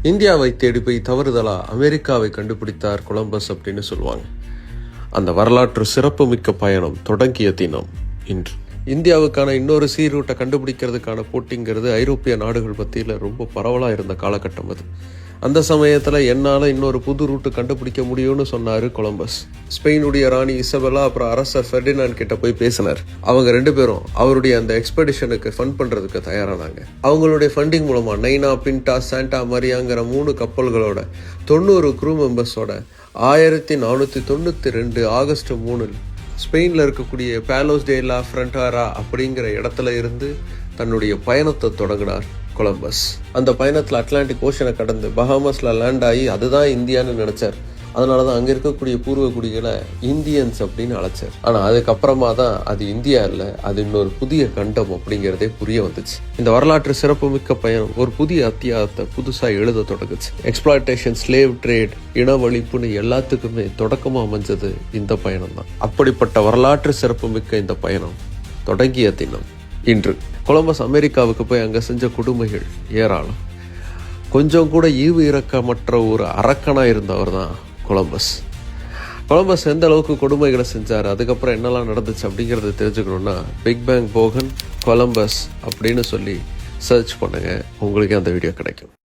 இந்தியாவை தேடி போய் தவறுதலா அமெரிக்காவை கண்டுபிடித்தார் கொலம்பஸ் அப்படின்னு சொல்லுவாங்க. அந்த வரலாற்று சிறப்புமிக்க பயணம் தொடங்கிய தினம் இன்று. இந்தியாவுக்கான இன்னொரு சீ ரூட்டை கண்டுபிடிக்கிறதுக்கான போட்டிங்கிறது ஐரோப்பிய நாடுகள் மத்தியில் ரொம்ப பரவலாக இருந்த காலகட்டம் அது. அந்த சமயத்தில் என்னால் இன்னொரு புது ரூட்டு கண்டுபிடிக்க முடியும்னு சொன்னார் கொலம்பஸ். ஸ்பெயினுடைய ராணி இசபெல்லா அப்புறம் அரசர் ஃபெர்டினாண்ட் கிட்ட போய் பேசினார். அவங்க 2 பேரும் அவருடைய அந்த எக்ஸ்பெடிஷனுக்கு ஃபண்ட் பண்ணுறதுக்கு தயாரானாங்க. அவங்களுடைய ஃபண்டிங் மூலமாக நைனா, பின்டா, சாண்டா மரியாங்கிற 3 கப்பல்களோட 90 க்ரூ மெம்பர்ஸோட 1492 ஆகஸ்ட் 3 ஸ்பெயினில் இருக்கக்கூடிய பேலோஸ் டே லா ஃப்ரண்டாரா அப்படிங்கிற இடத்துல இருந்து தன்னுடைய பயணத்தை தொடங்கினார் கொலம்பஸ். அந்த பயணத்தில் அட்லாண்டிக் ஓஷனை கடந்து பஹாமஸ்ல லேண்ட் ஆகி அதுதான் இந்தியான்னு நினைச்சார். அதனால தான் அங்கே இருக்கக்கூடிய பூர்வ குடிகளை இந்தியன்ஸ் அப்படின்னு அழைச்சார். ஆனால் அதுக்கப்புறமா தான் அது இந்தியா இல்லை, அது இன்னொரு புதிய கண்டம் அப்படிங்கிறதே புரிய வந்துச்சு. இந்த வரலாற்று சிறப்புமிக்க பயணம் ஒரு புதிய அத்தியாயத்தை புதுசாக எழுத தொடங்குச்சு. எக்ஸ்பிளாய்டேஷன், ஸ்லேவ் ட்ரேட், இனவழிப்புன்னு எல்லாத்துக்குமே தொடக்கமாக அமைஞ்சது இந்த பயணம் தான். அப்படிப்பட்ட வரலாற்று சிறப்புமிக்க இந்த பயணம் தொடங்கிய தினம் இன்று. கொலம்பஸ் அமெரிக்காவுக்கு போய் அங்கே செஞ்ச கொடுமைகள் ஏராளம். கொஞ்சம் கூட ஈவு இரக்கமற்ற ஒரு அரக்கனாக இருந்தவர் தான் கொலம்பஸ் எந்த அளவுக்கு கொடுமைகளை செஞ்சார், அதுக்கப்புறம் என்னெல்லாம் நடந்துச்சு அப்படிங்கிறத தெரிஞ்சுக்கணுன்னா பிக் பேங் போகன் கொலம்பஸ் அப்படின்னு சொல்லி சர்ச் பண்ணுங்க, உங்களுக்கு அந்த வீடியோ கிடைக்கும்.